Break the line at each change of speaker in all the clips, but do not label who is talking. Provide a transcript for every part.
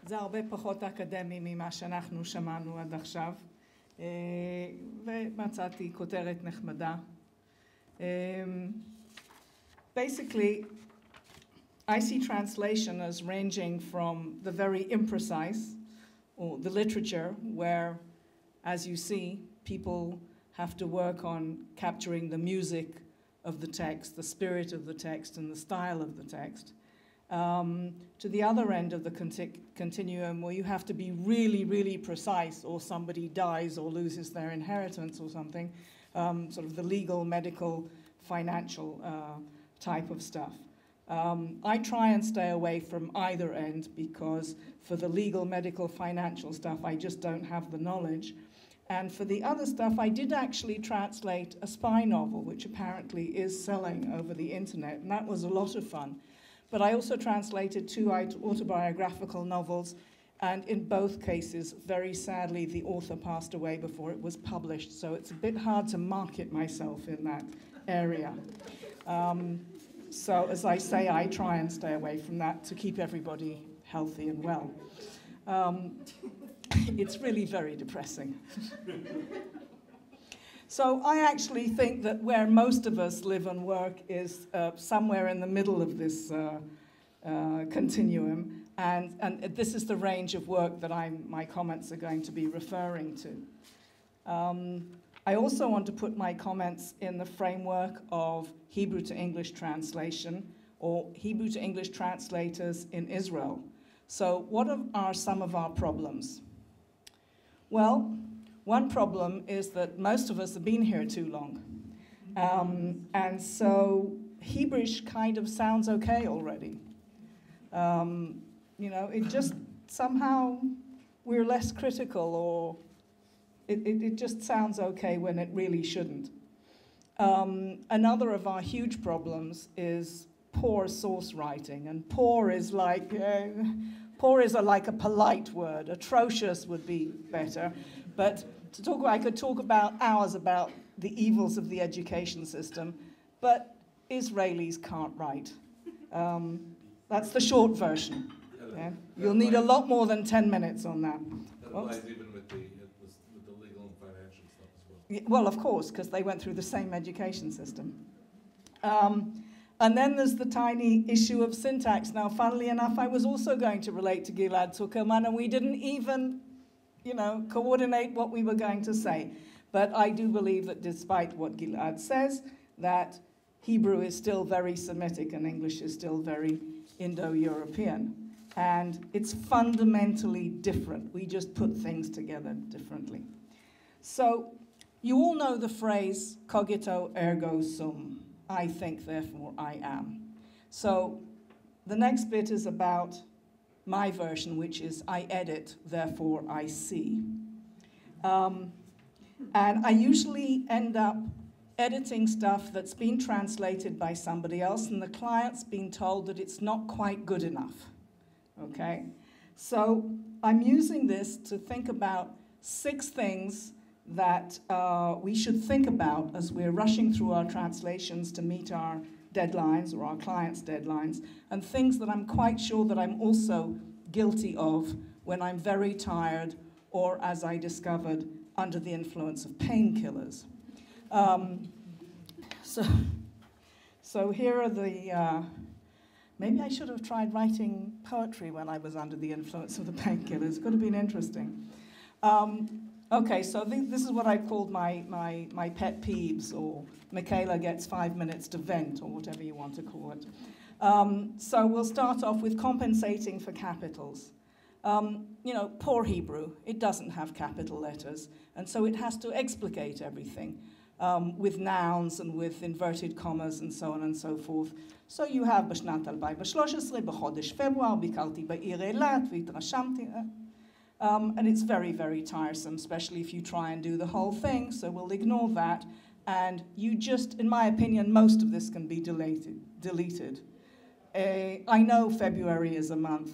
זה הרבה פחות אקדמי ממה שאנחנו שמענו עד עכשיו, ומצאתי כותרת נחמדה. Basically, I see translation as ranging from the very imprecise, or the literature, where, as you see, people have to work on capturing the music of the text, the spirit of the text, and the style of the text, to the other end of the continuum, where you have to be really, really precise, or somebody dies or loses their inheritance or something, sort of the legal, medical, financial type of stuff. I try and stay away from either end because for the legal, medical, financial stuff, I just don't have the knowledge. And for the other stuff, I did actually translate a spy novel, which apparently is selling over the internet, and that was a lot of fun. But I also translated 2 autobiographical novels, and in both cases, very sadly, the author passed away before it was published, so it's a bit hard to market myself in that area. So, as I say, I try and stay away from that to keep everybody healthy and well. It's really very depressing. So I actually think that where most of us live and work is somewhere in the middle of this continuum, and this is the range of work that my comments are going to be referring to. I also want to put my comments in the framework of Hebrew to English translation, or Hebrew to English translators in Israel. So what are some of our problems? Well, one problem is that most of us have been here too long. And so Hebrish kind of sounds okay already. You know, it just somehow we're less critical, or it just sounds okay when it really shouldn't. Another of our huge problems is poor source writing, and poor is like a polite word. Atrocious would be better, but I could talk about hours about the evils of the education system, but Israelis can't write. That's the short version. Yeah? You'll need a lot more than 10 minutes on that.
That applies even with the legal and financial stuff as well.
Yeah, well, of course, because they went through the same education system. And then there's the tiny issue of syntax. Now, funnily enough, I was also going to relate to Gilad Zuckerman, and we didn't even, coordinate what we were going to say. But I do believe that despite what Gilad says, that Hebrew is still very Semitic and English is still very Indo-European. And it's fundamentally different. We just put things together differently. So you all know the phrase, cogito ergo sum. I think, therefore I am. So the next bit is about my version, which is I edit, therefore I see. And I usually end up editing stuff that's been translated by somebody else, and the client's been told that it's not quite good enough. Okay? So I'm using this to think about 6 things that we should think about as we're rushing through our translations to meet our deadlines or our clients' deadlines, and things that I'm quite sure that I'm also guilty of when I'm very tired or, as I discovered, under the influence of painkillers. So here are the, maybe I should have tried writing poetry when I was under the influence of the painkillers. Could have been interesting. Okay, so this is what I've called my pet peeves, or Micaela gets 5 minutes to vent, or whatever you want to call it. So we'll start off with compensating for capitals. Poor Hebrew, it doesn't have capital letters, and so it has to explicate everything with nouns and with inverted commas and so on and so forth. So you have בשנת 2013, בחודש פברואר, ביקרתי בעיר אילת והתרשמתי. And it's very, very tiresome, especially if you try and do the whole thing, so we'll ignore that. And you just, in my opinion, most of this can be deleted. I know February is a month,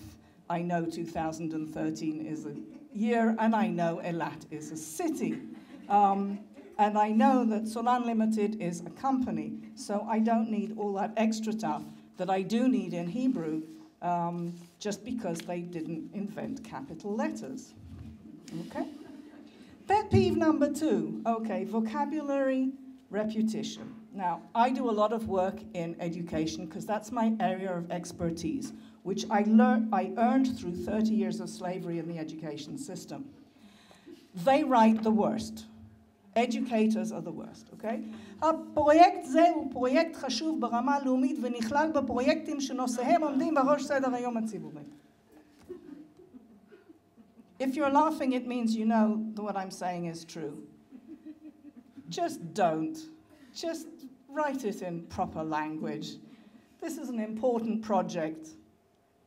I know 2013 is a year, and I know Eilat is a city. And I know that Solan Limited is a company, so I don't need all that extra stuff that I do need in Hebrew just because they didn't invent capital letters. Okay? Pet peeve number 2. Okay, vocabulary repetition. Now, I do a lot of work in education because that's my area of expertise, which I earned through 30 years of slavery in the education system. They write the worst. Educators are the worst, okay? הפרויקט זה הוא פרויקט חשוב ברמה לאומית ונכלל בפרויקטים שנושאיהם עומדים בראש סדר היום הציבורי. If you're laughing, it means you know that what I'm saying is true. Just don't. Just write it in proper language. This is an important project.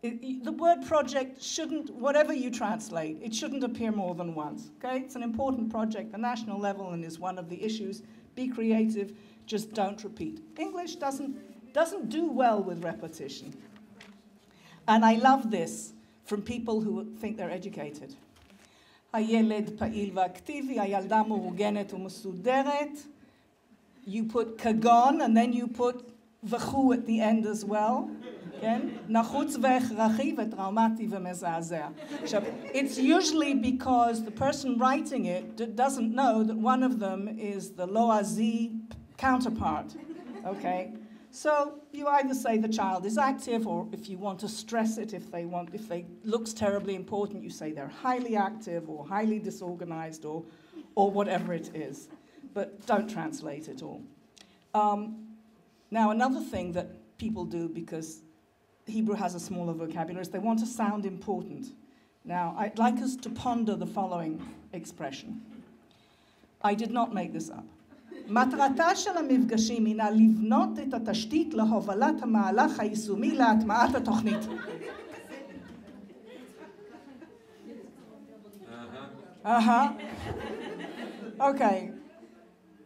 The word project shouldn't, whatever you translate, it shouldn't appear more than once, okay? It's an important project at national level and is one of the issues. Be creative, just don't repeat. English doesn't do well with repetition. And I love this from people who think they're educated. הילד פעיל ואקטיבי, הילדה מאורגנת ומסודרת. You put כגון and then you put וכו at the end as well. כן? נחוץ והכרחי וטראומטי ומזעזע. עכשיו, it's usually because the person writing it doesn't know that one of them is the loazi counterpart. Okay? So you either say the child is active, or if you want to stress it, if they looks terribly important, you say they're highly active or highly disorganized or whatever it is. But don't translate it all. Now, another thing that people do, because Hebrew has a smaller vocabulary, is they want to sound important. Now, I'd like us to ponder the following expression. I did not make this up. מטרתה של המפגשים הינה לבנות את התשתית להובלת המהלך היישומי להטמעת התוכנית. Okay,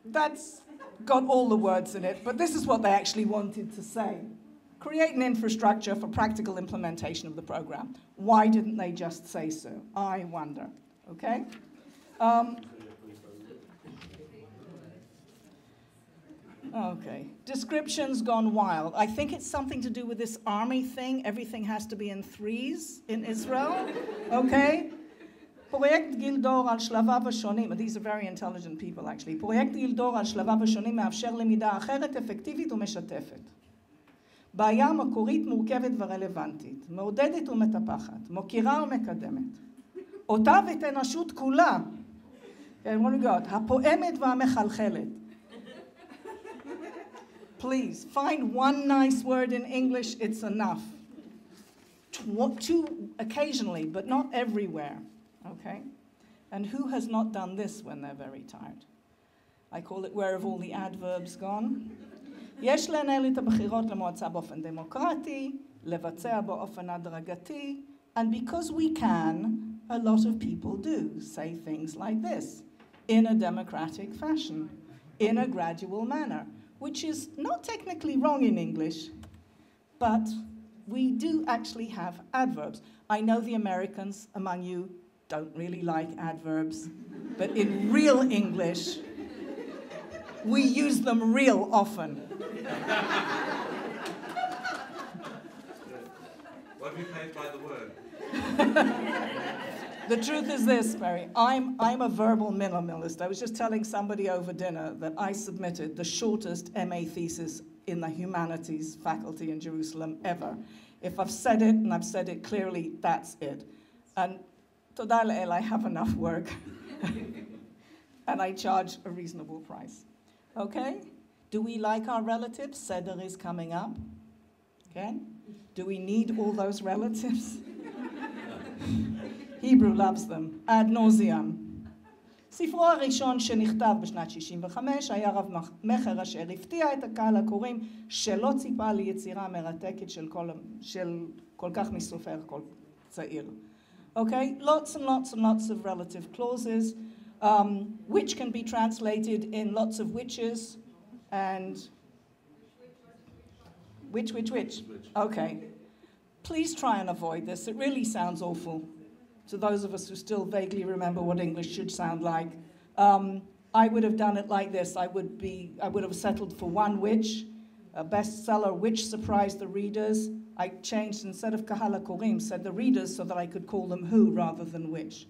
that's got all the words in it, but this is what they actually wanted to say. Create an infrastructure for practical implementation of the program. Why didn't they just say so? I wonder, okay? Okay, description's gone wild. I think it's something to do with this army thing. Everything has to be in threes in Israel, okay? פרויקט גילדור על שלביו השונים, these are very intelligent people actually, פרויקט גילדור על שלביו השונים מאפשר למידה אחרת, אפקטיבית ומשתפת. בעיה מקורית מורכבת ורלוונטית, מעודדת ומטפחת, מוקירה ומקדמת. אותה ואת האנושות כולה, הפועמת והמחלחלת. Please, find one nice word in English, it's enough. Two occasionally, but not everywhere. Okay? And who has not done this when they're very tired? I call it where have all the adverbs gone? יש לנהל את הבחירות למועצה באופן דמוקרטי, לבצע באופן הדרגתי, and because we can, a lot of people do say things like this, in a democratic fashion, in a gradual manner, which is not technically wrong in English, but we do actually have adverbs. I know the Americans among you don't really like adverbs, but in real English, we use them real often.
What have you paid by the word?
The truth is this, Mary, I'm a verbal minimalist. I was just telling somebody over dinner that I submitted the shortest MA thesis in the humanities faculty in Jerusalem ever. If I've said it, and I've said it clearly, that's it. And Toda Le'el, I have enough work. And I charge a reasonable price. Okay? Do we like our relatives? Seder is coming up. Okay? Do we need all those relatives? Hebrew loves them, ad nauseam. ספרו הראשון שנכתב בשנת 65 היה רב מחר אשר הפתיע את הקהל הקוראים שלא ציפה ליצירה מרתקת של כל כך מסופר כל צעיר. Okay, lots and lots and lots of relative clauses, which can be translated in lots of whiches and which. Okay, please try and avoid this. It really sounds awful. To those of us who still vaguely remember what English should sound like, I would have done it like this. I would have settled for one which, a bestseller which surprised the readers. I changed, instead of Kahala Korim, said the readers so that I could call them who rather than which.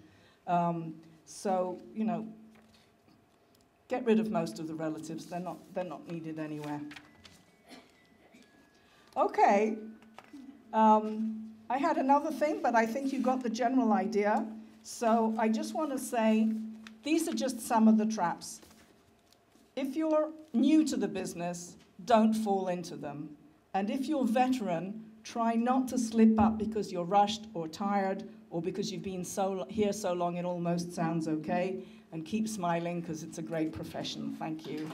So, you know, get rid of most of the relatives. They're not needed anywhere. Okay. I had another thing, but I think you got the general idea. So I just want to say, these are just some of the traps. If you're new to the business, don't fall into them. And if you're veteran, try not to slip up because you're rushed or tired or because you've been here so long it almost sounds okay. And keep smiling because it's a great profession. Thank you.